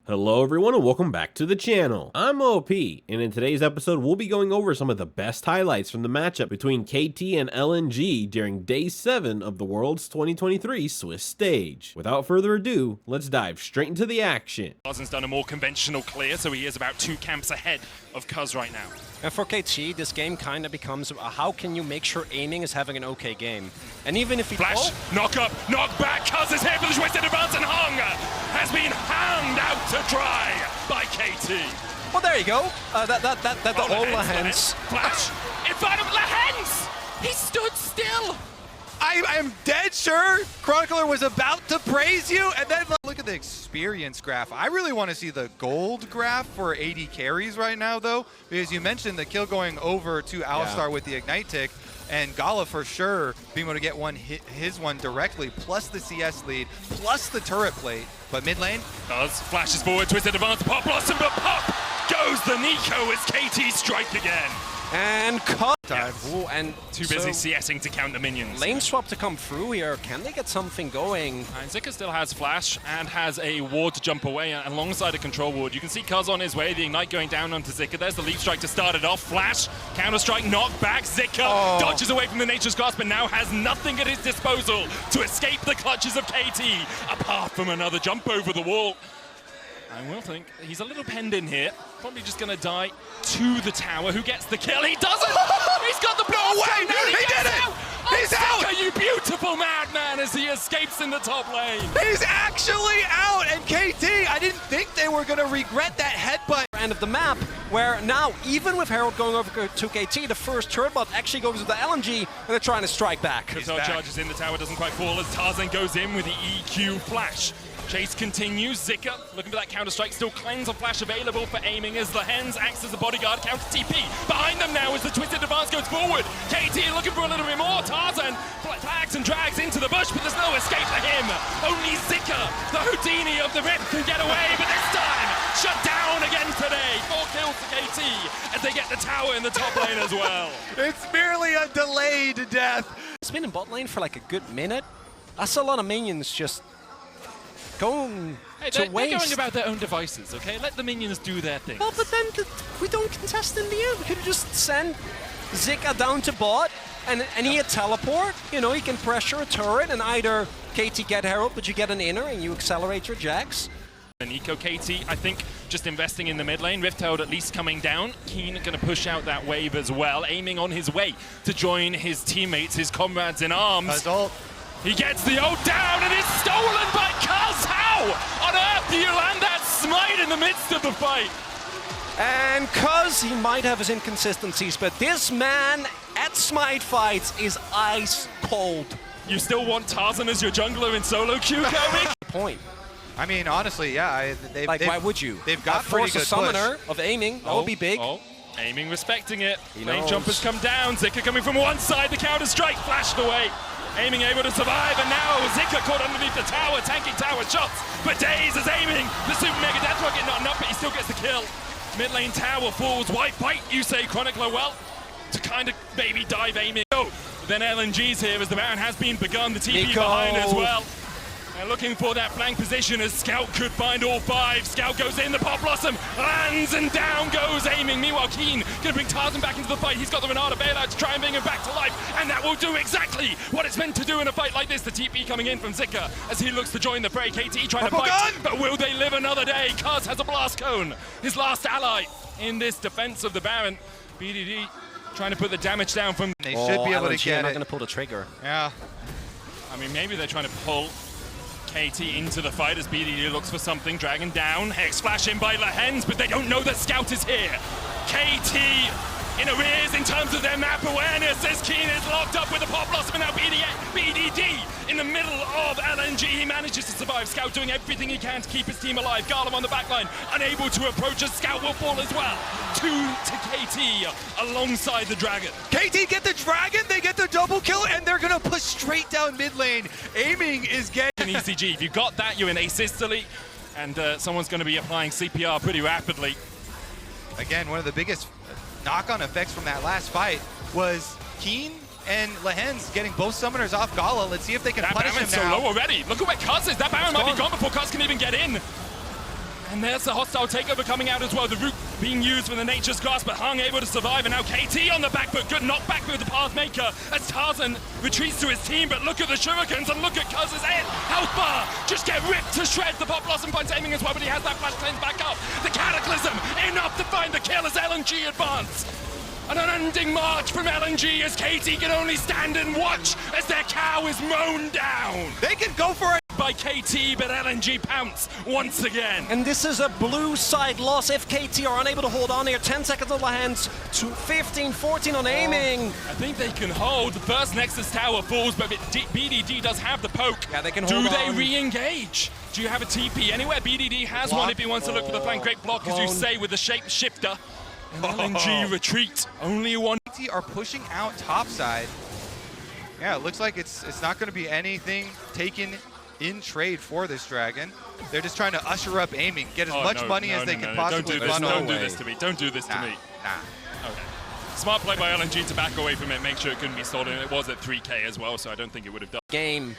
Hello everyone and welcome back to the channel. I'm OP, and in today's episode we'll be going over some of the best highlights from the matchup between KT and LNG during Day 7 of the World's 2023 Swiss stage. Without further ado, let's dive straight into the action. Cuz's done a more conventional clear, so he is about 2 camps ahead of Cuz right now. And for KT, this game kind of becomes how can you make sure aiming is having an okay game. And even if he Flash, knock up, knock back, Cuz is here for the twisted advance, and Hung has been hanged out to dry by KT. Well, there you go. The whole Lehens. Flash, in front of Lehens! He stood still! I am dead sure Chronicler was about to praise you, and then look at the experience graph. I really want to see the gold graph for AD carries right now, though, because you mentioned the kill going over to Alistar with the Ignite tick, and Gala for sure being able to get his one directly, plus the CS lead, plus the turret plate. But mid lane, Cuz flashes forward, twisted advance, Pop Blossom, but pop goes the Nico as KT strike again. And Cuz. Ooh, and too busy CSing to count the minions. Lane swap to come through here. Can they get something going? And Zika still has flash and has a ward to jump away alongside a control ward. You can see Cuz on his way, the Ignite going down onto Zika. There's the leap strike to start it off. Flash, counter strike, knock back. Zika dodges away from the Nature's Grasp, but now has nothing at his disposal to escape the clutches of KT, apart from another jump over the wall. I will think he's a little penned in here. Probably just going to die to the tower. Who gets the kill? He doesn't! He's got the blast! No way! He did it! He's out! Zika, you beautiful madman, as he escapes in the top lane. He's actually out! And KT, I didn't think they were going to regret that headbutt. End of the map, where now, even with Herald going over to KT, the first turret bot actually goes to the LNG, and they're trying to strike back. Kazar charges in, the tower doesn't quite fall as Tarzan goes in with the EQ flash. Chase continues, Zika looking for that counter-strike, still cleanse of flash available for aiming as Lehens acts as a bodyguard, counter TP. Behind them now as the twisted advance goes forward. KT looking for a little bit more, Tarzan flags and drags into the bush, but there's no escape for him. Only Zika, the Houdini of the Rift, can get away, but this time, shut down again today. 4 kills to KT as they get the tower in the top lane as well. It's merely a delayed death. It's been in bot lane for like a good minute. That's a lot of minions just going to waste. They're going about their own devices, okay? Let the minions do their thing. Well, but then we don't contest in the end. We could just send Zika down to bot, and he a teleport. You know, he can pressure a turret, and either KT get Herald, but you get an inner, and you accelerate your Jax. And Eco KT, I think, just investing in the mid lane. Rift Herald at least coming down. Keen going to push out that wave as well, aiming on his way to join his teammates, his comrades in arms. He gets the ult down and is stolen by Cuz! How on earth do you land that smite in the midst of the fight? And Cuz, he might have his inconsistencies, but this man at smite fights is ice cold. You still want Tarzan as your jungler in solo queue, Kobe? Point. I mean, honestly, yeah. Why would you? They've got force pretty good a summoner of aiming. That would be big. Aiming, respecting it. He Lane knows. jumpers come down. Zika coming from one side. The counter strike flashed away. Aiming able to survive, and now Zika caught underneath the tower, tanking tower shots. But Daze is aiming. The super mega death rocket not enough, but he still gets the kill. Mid lane tower falls. White fight, you say, Chronicler. Well, to kind of maybe dive aiming. Oh, then LNG's here as the Baron has been begun. The TP Nico behind as well. And looking for that flank position as Scout could find all 5. Scout goes in, the Pop Blossom lands, and down goes aiming. Meanwhile, Keen gonna bring Tarzan back into the fight. He's got the Renata bailout to try and bring him back to life, and that will do exactly what it's meant to do in a fight like this. The TP coming in from Zika as he looks to join the fray. KT trying to fight, but will they live another day? Cuz has a blast cone, his last ally in this defense of the Baron. BDD trying to put the damage down from... They should be able to get it. not going to pull the trigger. Yeah. I mean, maybe they're trying to pull KT into the fight as BDD looks for something. Dragon down, Hex flash in by Lehens, but they don't know that Scout is here. KT in arrears in terms of their map awareness as Keen is locked up with a Pop Blossom, and now BDD in the middle of LNG. He manages to survive. Scout doing everything he can to keep his team alive. Garlam on the backline, unable to approach as Scout will fall as well. 2 to KT alongside the Dragon. KT get the Dragon, they get the double kill, and they're going to push straight down mid lane. Aiming is getting... An ECG. If you got that, you're in asystole, and someone's going to be applying CPR pretty rapidly. Again, one of the biggest knock-on effects from that last fight was Keen and Lehens getting both summoners off Gala. Let's see if they can punish him now. So low already. Look at where Cuz is. That Baron might be gone before Cuz can even get in. And there's the hostile takeover coming out as well. The root being used for the Nature's Grasp, but Hung able to survive. And now KT on the back foot. Good knockback with the Pathmaker as Tarzan retreats to his team. But look at the Shurikens and look at Cuz's head. Health bar just get ripped to shreds. The Pop Blossom finds aiming as well, but he has that flash cleanse back up. The Cataclysm enough to find the kill as LNG advance. An unending march from LNG as KT can only stand and watch as their cow is mown down. They can go for it. By KT, but LNG pounce once again. And this is a blue side loss if KT are unable to hold on here. 10 seconds on the hands to 15, 14 on aiming. I think they can hold. The first Nexus tower falls, but BDD does have the poke. Yeah, they can hold Do they on. Re-engage? Do you have a TP anywhere? BDD has one if he wants to look for the flank. Great block, as you say, with the shapeshifter. And LNG retreat. Only one. KT are pushing out topside. Yeah, it looks like it's not going to be anything taken in trade for this Dragon. They're just trying to usher up aiming, get as much money as they can possibly funnel. Don't do this to me. Don't do this to me. Nah. Okay. Smart play by LNG to back away from it, make sure it couldn't be stolen. It was at 3K as well, so I don't think it would have done. Game,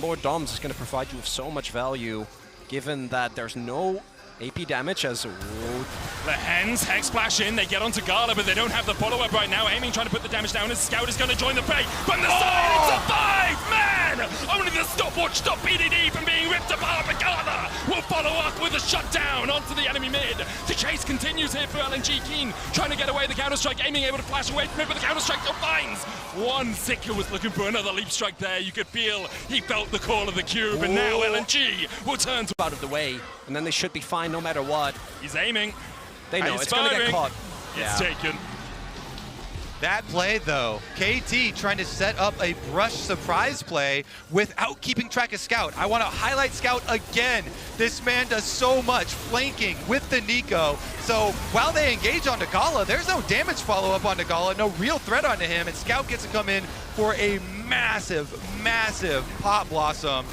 Lord Doms is going to provide you with so much value, given that there's no AP damage as... The Hens, Hex Splash in, they get onto Gala, but they don't have the follow-up right now. Aiming, trying to put the damage down, as Scout is going to join the fray. From the side, it's a 5! Man! Only the stopwatch stopped BDD from being ripped apart, but Gala will follow up with a shutdown onto the enemy mid. The chase continues here for LNG. Keen trying to get away the Counter-Strike, aiming able to flash away from it, but the Counter-Strike still finds one. Zika was looking for another leap strike there. You could feel he felt the call of the cube, and now LNG will turn to... out of the way, and then they should be fine no matter what. He's aiming. They know it's going to get caught. It's taken. That play, though, KT trying to set up a brush surprise play without keeping track of Scout. I want to highlight Scout again. This man does so much flanking with the Nico. So while they engage onto Gala, there's no damage follow-up onto Gala, no real threat onto him, and Scout gets to come in for a massive, massive Pop Blossom.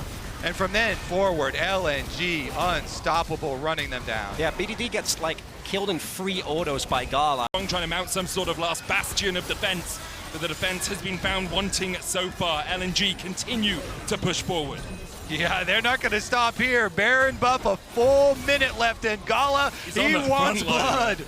And from then forward, LNG unstoppable, running them down. Yeah, BDD gets like killed in 3 autos by Gala. Trying to mount some sort of last bastion of defense, but the defense has been found wanting so far. LNG continue to push forward. Yeah, they're not going to stop here. Baron buff, a full minute left, and Gala, he wants blood.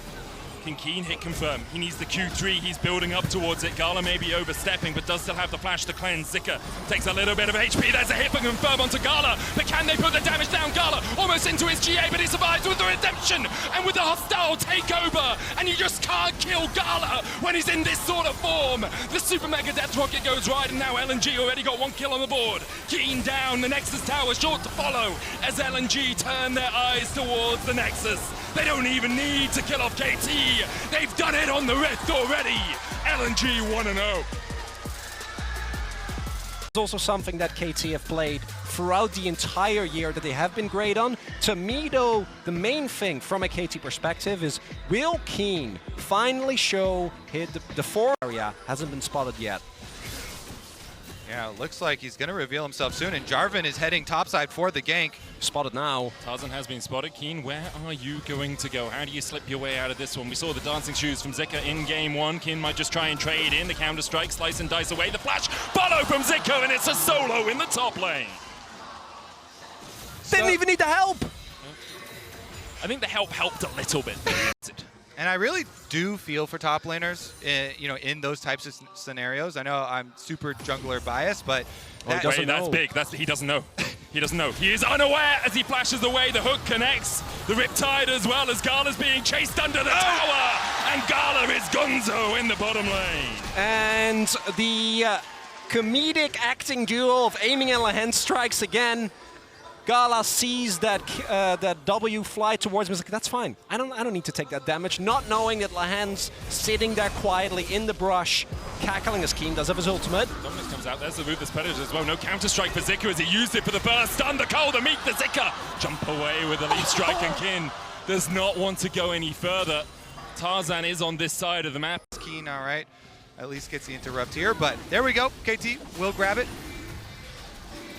Can Keen hit confirm? He needs the Q3. He's building up towards it. Gala may be overstepping, but does still have the flash to cleanse. Zika takes a little bit of HP. There's a hit for confirm onto Gala, but can they put the damage down? Gala almost into his GA, but he survives with the redemption and with the hostile takeover. And you just can't kill Gala when he's in this sort of form. The Super Mega Death Rocket goes right, and now LNG already got 1 kill on the board. Keen down, the Nexus tower short to follow as LNG turn their eyes towards the Nexus. They don't even need to kill off KT. They've done it on the Rift already. LNG 1-0. It's also something that KT have played throughout the entire year that they have been great on. To me, though, the main thing from a KT perspective is will Keen finally show the 4 area hasn't been spotted yet. Yeah, it looks like he's going to reveal himself soon, and Jarvan is heading topside for the gank. Spotted now. Tarzan has been spotted. Keen, where are you going to go? How do you slip your way out of this one? We saw the dancing shoes from Zika in game 1. Keen might just try and trade in. The counter-strike, slice and dice away. The flash, follow from Zika, and it's a solo in the top lane. Didn't even need the help. I think the help helped a little bit. And I really do feel for top laners, in those types of scenarios. I know I'm super jungler biased, but that's big. He doesn't know. He doesn't know. He is unaware as he flashes away. The hook connects. The Riptide as well as Gala's being chased under the tower. And Gala is gonzo in the bottom lane. And the comedic acting duo of aiming and Lahen strikes again. Gala sees that W fly towards him. He's like, that's fine. I don't need to take that damage. Not knowing that Lahen's sitting there quietly in the brush, cackling as Keen does have his ultimate. Dominus comes out. There's the Ruthless Predator as well. No counter-strike for Zika as he used it for the first stun. The cold to meet the Zika. Jump away with the lead strike, and Keen does not want to go any further. Tarzan is on this side of the map. Keen, all right. At least gets the interrupt here, but there we go. KT will grab it.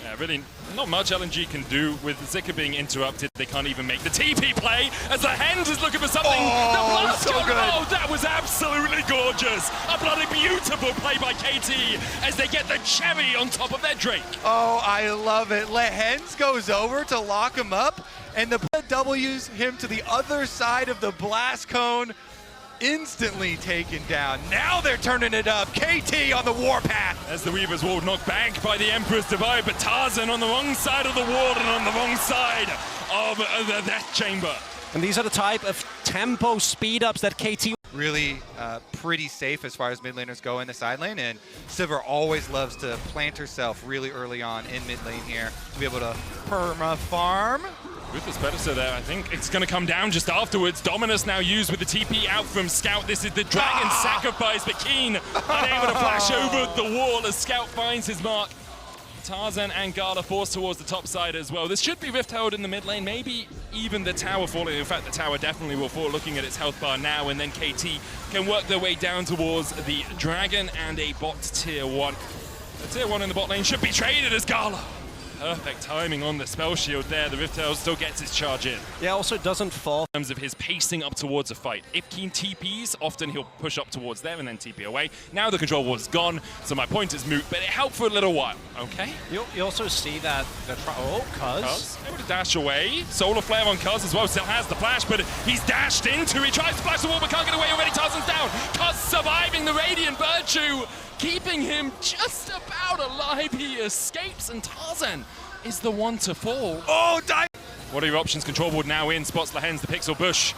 Yeah, really not much LNG can do with Zika being interrupted. They can't even make the TP play as the Hens is looking for something. The blast so good. Oh, that was absolutely gorgeous. A bloody beautiful play by KT as they get the cherry on top of their Drake. Oh, I love it. Hens goes over to lock him up, and the Taliyah W's him to the other side of the blast cone. Instantly taken down. Now they're turning it up. KT on the warpath. As the Weaver's Wall knocked back by the Emperor's Divide, but Tarzan on the wrong side of the wall and on the wrong side of the Death Chamber. And these are the type of tempo speed-ups that KT... Really pretty safe as far as mid laners go in the side lane, and Sivir always loves to plant herself really early on in mid lane here to be able to perma farm. Ruthless Predator there, I think it's going to come down just afterwards. Dominus now used with the TP out from Scout. This is the Dragon sacrifice, but Keen unable to flash over the wall as Scout finds his mark. Tarzan and Gala forced towards the top side as well. This should be Rift Herald in the mid lane, maybe even the tower falling. In fact, the tower definitely will fall, looking at its health bar now, and then KT can work their way down towards the Dragon and a bot tier 1. The tier 1 in the bot lane should be traded as Gala. Perfect timing on the spell shield there. The Rift Herald still gets his charge in. Yeah, also doesn't fall. In terms of his pacing up towards a fight. If Keen TPs, often he'll push up towards there and then TP away. Now the control ward's gone, so my point is moot, but it helped for a little while, okay? You also see that Cuz able to dash away. Solar Flare on Cuz as well, still has the flash, but he's dashed into. He tries to flash the wall, but can't get away already. Tarzan's down. Cuz surviving the Radiant Virtue, keeping him just about alive. He escapes, and Tarzan is the one to fall. Oh, die! What are your options? Control ward now in, spots Lahens, the Pixel Bush.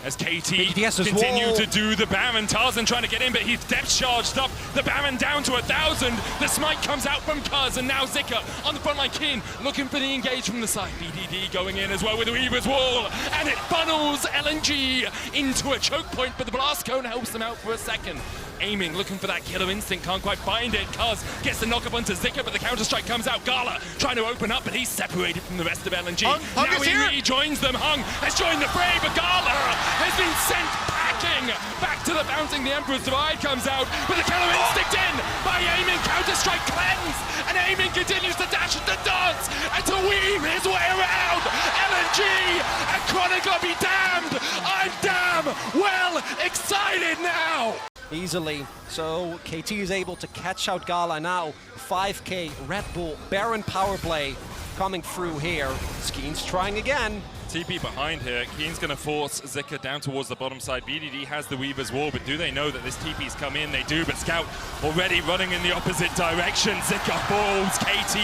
As KT Yes, continue to do the Baron. Tarzan trying to get in, but he's depth charged up. The Baron down to 1,000. The smite comes out from Cuz, and now Zika on the front line. Keen looking for the engage from the side. BDD going in as well with the Weaver's Wall, and it funnels LNG into a choke point, but the blast cone helps them out for a second. Aiming, looking for that killer instinct, can't quite find it. Cuz gets the knock up onto Zika, but the counter-strike comes out. Gala trying to open up, but he's separated from the rest of LNG. Hung now is he here. rejoins them. Hung has joined the fray, but Gala has been sent packing back to the bouncing. The Emperor's Divide comes out, but the killer instinct in by aiming. Counter-strike cleanse, and aiming continues to dash at the dance and to weave his way around. LNG and Chronicler be damned. I'm damn well excited now. easily. So KT is able to catch out Gala now. 5K, Red Bull, Baron power play coming through here. Skeen's trying again. TP behind here. Keen's going to force Zika down towards the bottom side. BDD has the Weaver's Wall, but do they know that this TP's come in? They do, but Scout already running in the opposite direction. Zika falls. KT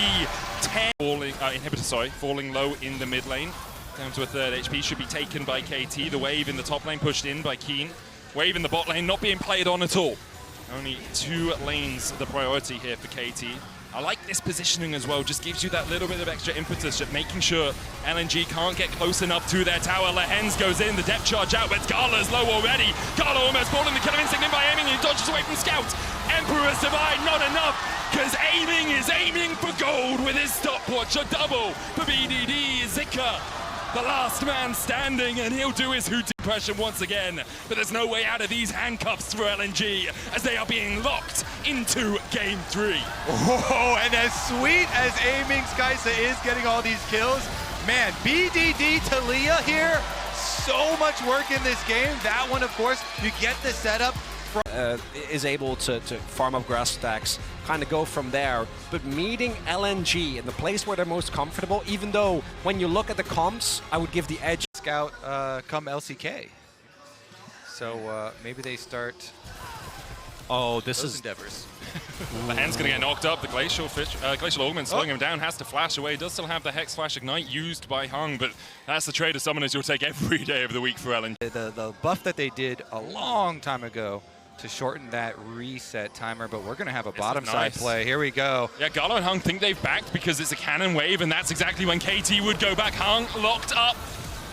10. Falling low in the mid lane. Down to a third HP. Should be taken by KT. The wave in the top lane pushed in by Keen. Wave in the bot lane not being played on at all. Only 2 lanes the priority here for KT. I like this positioning as well, just gives you that little bit of extra impetus at making sure LNG can't get close enough to their tower. Lahens goes in, the depth charge out, but Gala's low already. Gala almost falling, the killer instinct in by aiming, he dodges away from Scout. Emperor's Divide, not enough, because aiming is aiming for gold with his stopwatch. A double for BDD. Zika, the last man standing, and he'll do his hoot impression once again. But there's no way out of these handcuffs for LNG as they are being locked into Game 3. Oh, and as sweet as aiming Skysa is getting all these kills, man, BDD Taliyah here, so much work in this game. That one, of course, you get the setup. Is able to farm up grass stacks, kind of go from there, but meeting LNG in the place where they're most comfortable, even though when you look at the comps, I would give the edge. Scout come LCK. So maybe they start this those is endeavors. The hand's going to get knocked up. The Glacial Augment slowing him down, has to flash away. Does still have the Hex Flash Ignite used by Hung, but that's the trade of summoners you'll take every day of the week for LNG. The buff that they did a long time ago to shorten that reset timer, but we're going to have a bottom side play. Here we go. Yeah, Gala and Hung think they've backed because it's a cannon wave, and that's exactly when KT would go back. Hung locked up.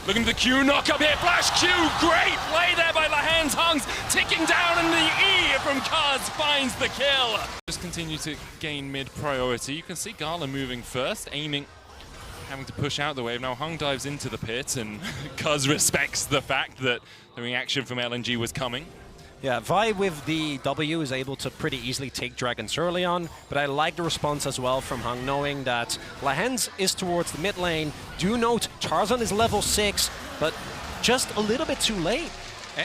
Looking for the Q knock up here. Flash Q. Great play there by Lahens. Hung's ticking down, and the E from Kuz finds the kill. Just continue to gain mid priority. You can see Gala moving first, aiming, having to push out the wave. Now Hung dives into the pit, and Kuz respects the fact that the reaction from LNG was coming. Yeah, Vi with the W is able to pretty easily take dragons early on, but I like the response as well from Hung, knowing that Lahens is towards the mid lane. Do note, Tarzan is level 6, but just a little bit too late.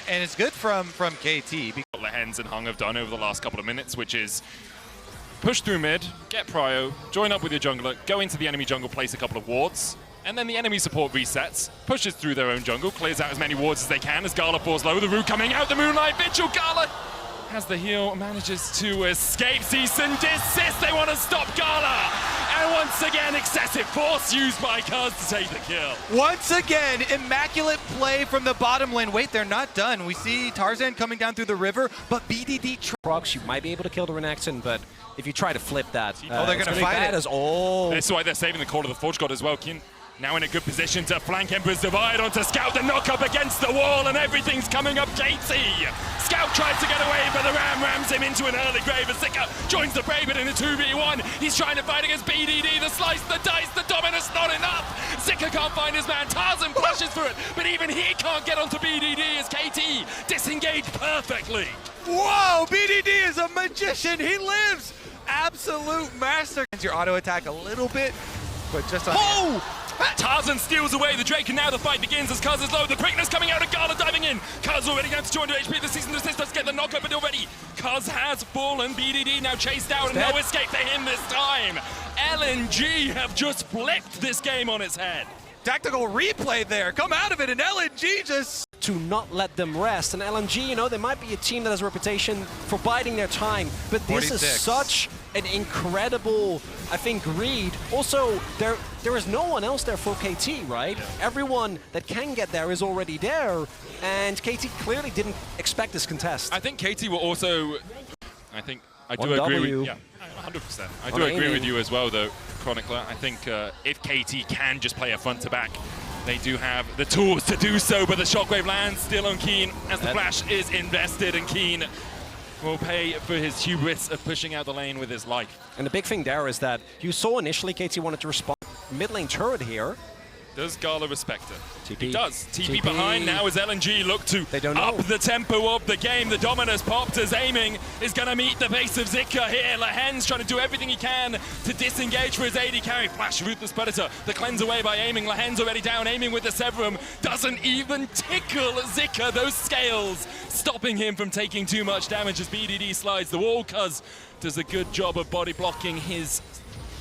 And it's good from KT. What Lahens and Hung have done over the last couple of minutes, which is push through mid, get prio, join up with your jungler, go into the enemy jungle, place a couple of wards, And then the enemy support resets, pushes through their own jungle, clears out as many wards as they can as Gala falls low. The root coming out, the Moonlight Vigil. Gala has the heal, manages to escape. Cease and desist, they want to stop Gala. And once again, excessive force used by Cuz to take the kill. Once again, immaculate play from the bottom lane. Wait, they're not done. We see Tarzan coming down through the river, but BDD... Procs, you might be able to kill the Renekton, but if you try to flip that, they're going to fight it. That's why they're saving the call of the Forge God as well. Keen now in a good position to flank Emperor's Divide onto Scout, the knock up against the wall, and everything's coming up KT. Scout tries to get away, but the Ram rams him into an early grave as Zika joins the fray, but in a 2v1. He's trying to fight against BDD, the slice, the dice, the dominus, not enough. Zika can't find his man, Tarzan flashes for it, but even he can't get onto BDD as KT disengaged perfectly. Whoa, BDD is a magician, he lives! Absolute master. Your auto attack a little bit, but just on... Oh! Tarzan steals away the Drake, and now the fight begins as Cuz is low. The quickness coming out of Gala diving in. Cuz already down to 200 HP. The season assist does get the knockup, but already Cuz has fallen. BDD now chased out, and no escape for him this time. LNG have just flipped this game on its head. Tactical replay there. Come out of it, and LNG just... to not let them rest. And LNG, you know, they might be a team that has a reputation for biding their time, but this 46. is such an incredible, I think, read. Also, there is no one else there for KT, right? Yeah. Everyone that can get there is already there, and KT clearly didn't expect this contest. I think KT will also... I do agree with... Yeah, 100%. I do agree with you as well, though, Chronicler. I think if KT can just play a front-to-back, they do have the tools to do so, but the Shockwave lands still on Keen as the flash is invested, and Keen will pay for his hubris of pushing out the lane with his life. And the big thing there is that you saw initially KT wanted to respond mid lane turret here. Does Gala respect it? TP. He does. TP behind now as LNG look to up the tempo of the game. The Dominus popped as aiming is going to meet the base of Zika here. Lahen's trying to do everything he can to disengage for his AD carry. Flash, Ruthless Predator, the cleanse away by aiming. Lahen's already down, aiming with the Severum. Doesn't even tickle Zika, those scales, stopping him from taking too much damage as BDD slides the wall. Cuz does a good job of body blocking his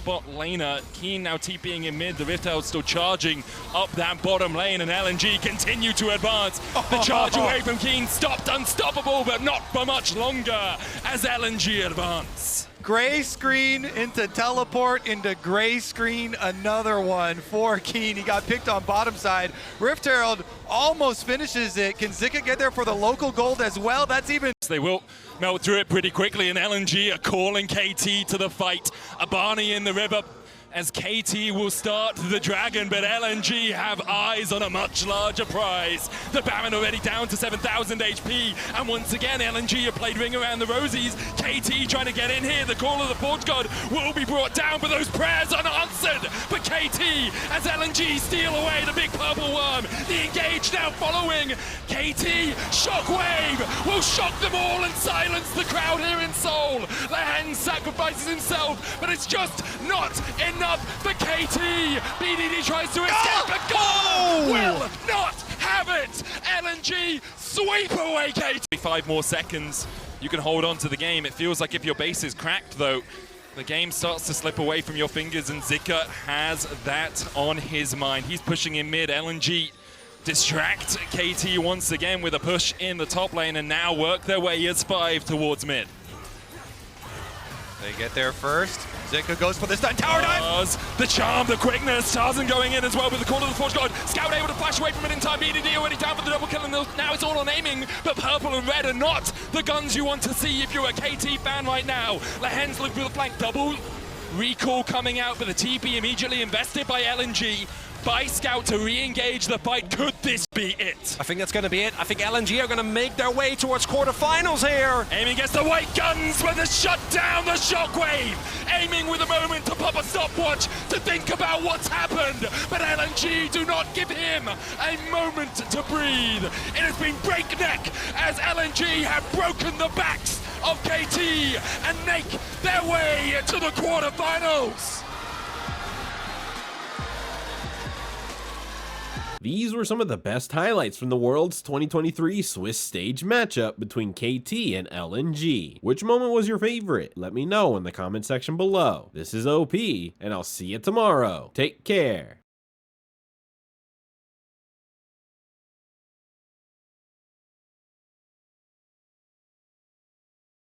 bot laner. Keen now TPing in mid, the Rift Herald still charging up that bottom lane, and LNG continue to advance. The charge away from Keen stopped, unstoppable, but not for much longer as LNG advance. Gray screen into teleport into gray screen, another one for Keen. He got picked on bottom side. Rift Herald almost finishes it. Can Zika get there for the local gold as well? That's even... They will melt through it pretty quickly, and LNG are calling KT to the fight. Abani in the river as KT will start the dragon, but LNG have eyes on a much larger prize. The Baron already down to 7,000 HP, and once again LNG have played ring around the rosies. KT trying to get in here. The call of the Forge God will be brought down, but those prayers unanswered. But KT, as LNG steal away the big purple worm, the engage now following. KT, Shockwave will shock them all and silence the crowd here in Seoul. Lahan sacrifices himself, but it's just not enough for KT. BDD tries to escape, but goal will not have it. LNG sweep away KT. 5 more seconds, you can hold on to the game. It feels like if your base is cracked, though, the game starts to slip away from your fingers, and Zika has that on his mind. He's pushing in mid. LNG distract KT once again with a push in the top lane, and now work their way as 5 towards mid. They get there first. Zika goes for the stun tower dive. The charm, the quickness. Tarzan going in as well with the call of the Forge God. Scout able to flash away from it in time. BDD already down for the double kill, and now it's all on aiming. But purple and red are not the guns you want to see if you're a KT fan right now. Lahen's looking for the flank double. Recall coming out, but the TP immediately invested by LNG. By Scout to re-engage the fight. Could this be it? I think that's going to be it. I think LNG are going to make their way towards quarterfinals here. Aiming against the white guns with the shut down, the Shockwave. Aiming with a moment to pop a stopwatch to think about what's happened. But LNG do not give him a moment to breathe. It has been breakneck as LNG have broken the backs of KT and make their way to the quarterfinals. These were some of the best highlights from the World's 2023 Swiss stage matchup between KT and LNG. Which moment was your favorite? Let me know in the comment section below. This is OP, and I'll see you tomorrow. Take care.